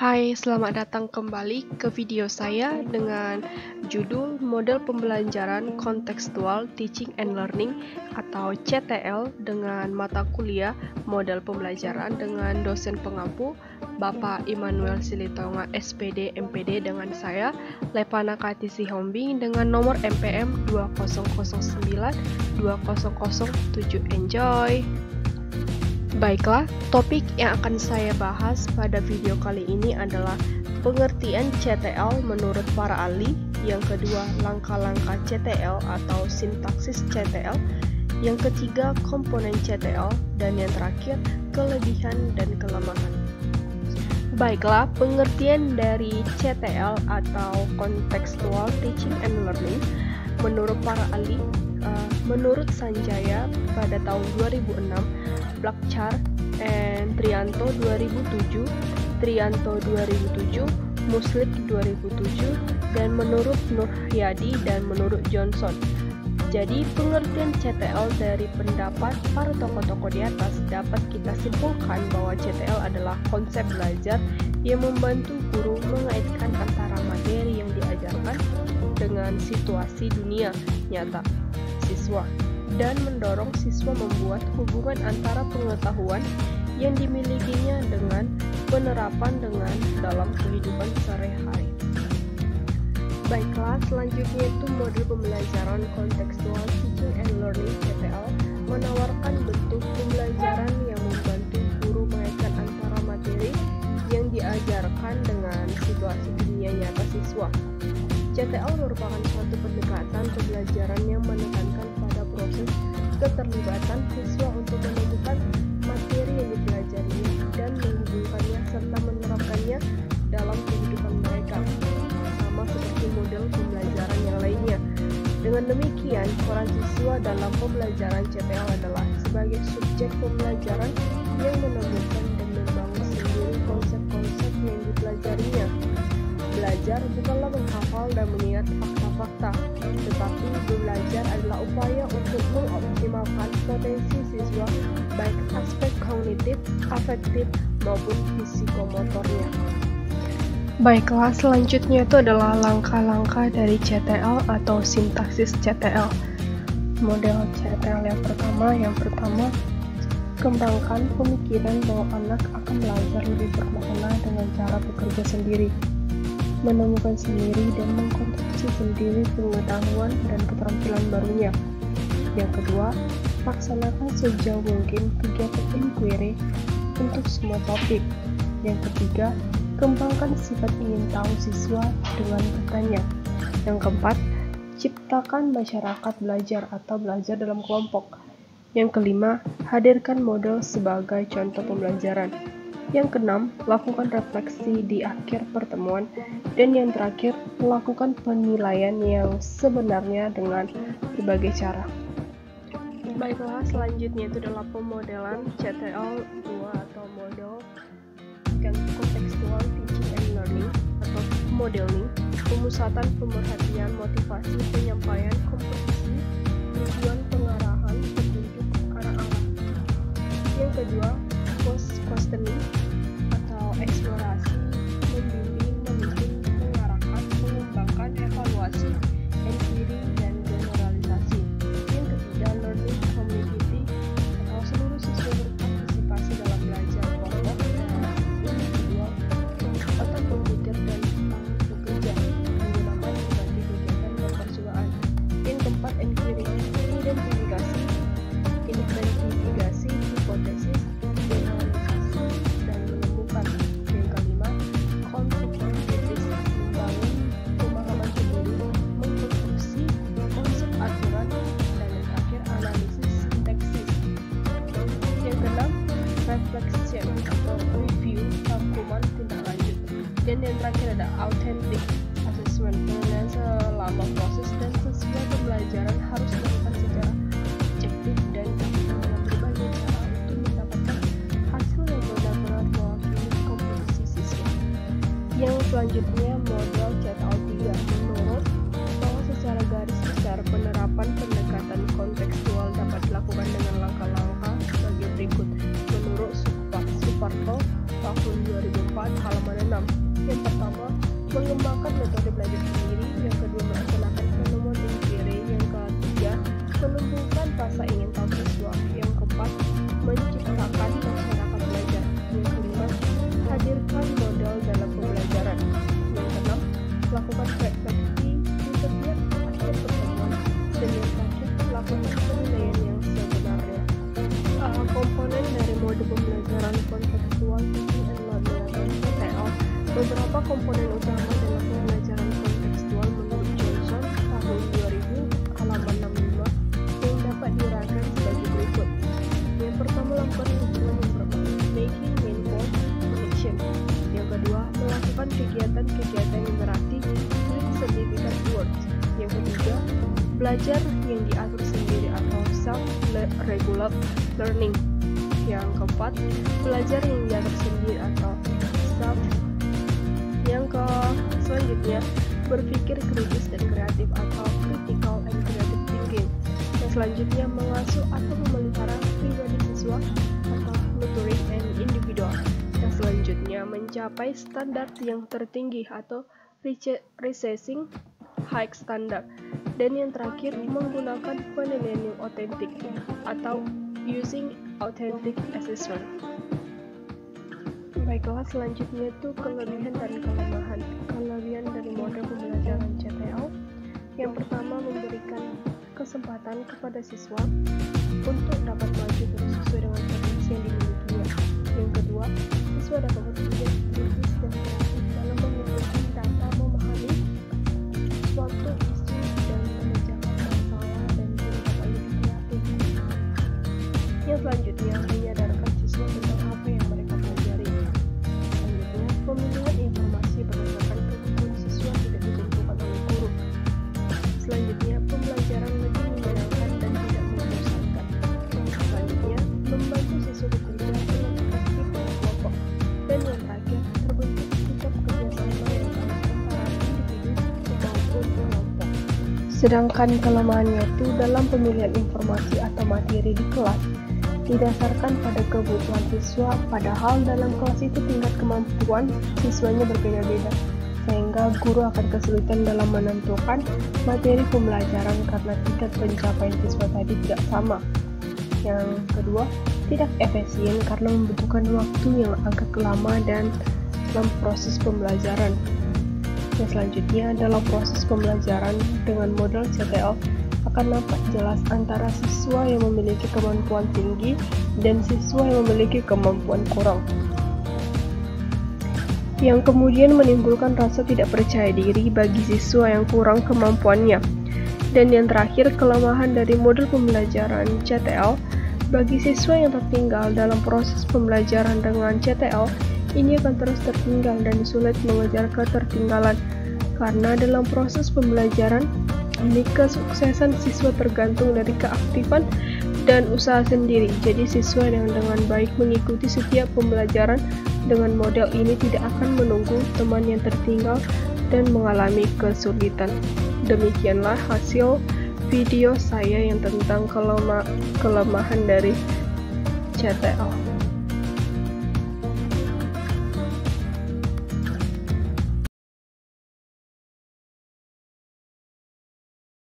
Hai, selamat datang kembali ke video saya dengan judul Model Pembelajaran Kontekstual Teaching and Learning atau CTL dengan mata kuliah Model Pembelajaran dengan dosen pengampu Bapak Immanuel Silitonga SPD MPD dengan saya Lepana Katisi Hombing dengan nomor MPM 2009-2007. Enjoy! Baiklah, topik yang akan saya bahas pada video kali ini adalah pengertian CTL menurut para ahli, yang kedua langkah-langkah CTL atau sintaksis CTL, yang ketiga komponen CTL, dan yang terakhir kelebihan dan kelemahan. Baiklah, pengertian dari CTL atau Contextual Teaching and Learning menurut para ahli, menurut Sanjaya pada tahun 2006, Blakchar and Trianto 2007, Trianto 2007, Muslit 2007, dan menurut Nurhyadi dan menurut Johnson. Jadi pengertian CTL dari pendapat para tokoh-tokoh di atas dapat kita simpulkan bahwa CTL adalah konsep belajar yang membantu guru mengaitkan antara materi yang diajarkan dengan situasi dunia nyata siswa, dan mendorong siswa membuat hubungan antara pengetahuan yang dimilikinya dengan penerapan dalam kehidupan sehari-hari. Baiklah, selanjutnya itu model pembelajaran kontekstual teaching and learning CTL menawarkan bentuk pembelajaran yang membantu guru mengaitkan antara materi yang diajarkan dengan situasi dunia nyata siswa. CTL merupakan suatu pendekatan pembelajaran yang menekankan pada proses keterlibatan siswa untuk menemukan materi yang dipelajarinya dan menghubungkannya serta menerapkannya dalam kehidupan mereka, sama seperti model pembelajaran yang lainnya. Dengan demikian, peran siswa dalam pembelajaran CTL adalah sebagai subjek pembelajaran yang menemukan dan membangun sendiri konsep-konsep yang dipelajarinya. Belajar bukanlah menghafal dan mengingat fakta-fakta, tetapi belajar adalah upaya untuk mengoptimalkan potensi siswa baik aspek kognitif, afektif, maupun fisikomotornya. Baiklah, selanjutnya itu adalah langkah-langkah dari CTL atau sintaksis CTL. Model CTL yang pertama, kembangkan pemikiran bahwa anak akan belajar lebih bermakna dengan cara bekerja sendiri, menemukan sendiri dan mengkonstruksi sendiri pengetahuan dan keterampilan barunya. Yang kedua, laksanakan sejauh mungkin kegiatan inquiry untuk semua topik. Yang ketiga, kembangkan sifat ingin tahu siswa dengan bertanya. Yang keempat, ciptakan masyarakat belajar atau belajar dalam kelompok. Yang kelima, hadirkan model sebagai contoh pembelajaran. Yang keenam, lakukan refleksi di akhir pertemuan. Dan yang terakhir, melakukan penilaian yang sebenarnya dengan berbagai cara. Baiklah, selanjutnya itu adalah pemodelan CTL 2 atau model Contextual Teaching and Learning atau modeling, pemusatan pemerhatian, motivasi, penyampaian, komposisi, tujuan, pengarahan, petunjuk, arah-arah. Yang kedua, questioning atau eksplorasi, membimbing, memimpin, mengarahkan, mengembangkan, evaluasi, inquiry, dan generalisasi. Yang ketiga, learning community atau seluruh siswa berpartisipasi dalam belajar kelompok dan individual atau berpikir dan bekerja menggunakan berbagai kegiatan dan percobaan. Yang keempat, inquiry, identifikasi, hipotesis, generalisasi, dan menemukan. Yang kelima, konsep kritis, membangun pemahaman sendiri, mengkonstruksi konsep aturan, dan yang terakhir analisis sintaksis. Yang keenam, reflection atau review, rangkuman tindak lanjut. Dan yang terakhir ada authentic assessment, penilaian selama proses dan sesuai pembelajaran harus dilakukan secara objektif dan dilakukan dengan berbagai cara untuk mendapatkan hasil yang benar-benar mewakili kompetensi siswa. Yang selanjutnya, model CTL 3 menurut bahwa secara garis besar penerapan pendekatan kontekstual dapat dilakukan dengan langkah-langkah sebagai berikut. Menurut Suparto, tahun 2004 halaman 6. Yang pertama, mengembangkan metode belajar sendiri. Yang kedua, melaksanakan penemuan inquiry. Yang ketiga, menumbuhkan rasa ingin tahu siswa. Yang keempat, menciptakan masyarakat belajar. Yang kelima, hadirkan model dalam pembelajaran. Yang keenam, lakukan refleksi di setiap akhir pertemuan. Dan yang terakhir, lakukan penilaian yang sebenarnya. Komponen dari mode pembelajaran kontekstual teaching and learning atau CTL. Beberapa komponen utama dalam pembelajaran kontekstual menurut Johnson tahun 2000 halaman 65 yang dapat diuraikan sebagai berikut. Yang pertama, lakukan hubungan yang bermakna, making meaningful connection. Yang kedua, melakukan kegiatan-kegiatan yang berarti, doing significant words. Yang ketiga, belajar yang diatur sendiri atau self-regular learning. Yang keempat, belajar yang diatur sendiri atau self. Selanjutnya, berpikir kritis dan kreatif atau critical and creative thinking. Yang selanjutnya, mengasuh atau memelihara pribadi siswa atau nurturing and individual. Yang selanjutnya, mencapai standar yang tertinggi atau reaching high standard. Dan yang terakhir, menggunakan penilaian yang otentik atau using authentic assessment. Baiklah, selanjutnya itu kelebihan dan kelemahan. Kelebihan dari mode pembelajaran CTL. Yang pertama, memberikan kesempatan kepada siswa untuk dapat maju terus sesuai dengan potensi yang dimilikinya. Yang kedua, siswa dapat berpikir kritis dan kreatif dalam mengumpulkan data, memahami suatu isu dan memecahkan masalah dan dapat lebih kreatif. Yang selanjutnya, menyadarkan siswa tentang apa yang mereka pelajari. Selanjutnya, pemilihan informasi berdasarkan kebutuhan siswa tidak ditentukan oleh guru. Selanjutnya, pembelajaran lebih menyenangkan dan tidak membosankan. Selanjutnya, membantu siswa bekerja dengan efektif pada kelompok. Dan yang terakhir, terbentuk sikap kerjasama yang baik antara individu maupun kelompok. Sedangkan kelemahannya itu dalam pemilihan informasi atau materi di kelas didasarkan pada kebutuhan siswa, padahal dalam kelas itu tingkat kemampuan siswanya berbeda-beda, sehingga guru akan kesulitan dalam menentukan materi pembelajaran karena tingkat pencapaian siswa tadi tidak sama. Yang kedua, tidak efisien karena membutuhkan waktu yang agak lama dan dalam proses pembelajaran. Yang selanjutnya, dalam proses pembelajaran dengan model CTL akan nampak jelas antara siswa yang memiliki kemampuan tinggi dan siswa yang memiliki kemampuan kurang, yang kemudian menimbulkan rasa tidak percaya diri bagi siswa yang kurang kemampuannya. Dan yang terakhir, kelemahan dari model pembelajaran CTL bagi siswa yang tertinggal dalam proses pembelajaran dengan CTL, ini akan terus tertinggal dan sulit mengejar ketertinggalan, karena dalam proses pembelajaran ini kesuksesan siswa tergantung dari keaktifan dan usaha sendiri. Jadi siswa yang dengan baik mengikuti setiap pembelajaran dengan model ini tidak akan menunggu teman yang tertinggal dan mengalami kesulitan. Demikianlah hasil video saya yang tentang kelemahan dari CTL.